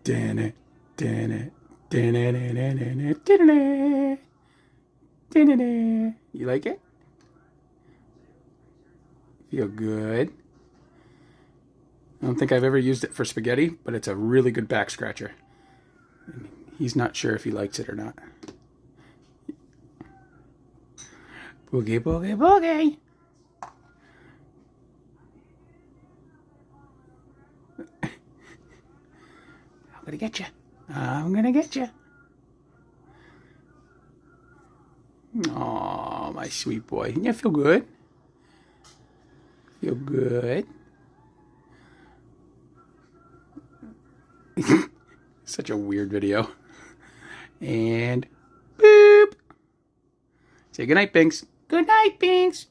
Dan it, dan it, dan it, dan it, dan it. You like it? Feel good? I don't think I've ever used it for spaghetti, but it's a really good back scratcher. He's not sure if he likes it or not. Boogie, boogie, boogie. I'm gonna get you. I'm gonna get you. Oh, my sweet boy. You feel good? Feel good? Such a weird video. And boop. Say goodnight, Binks. Good night, Binks.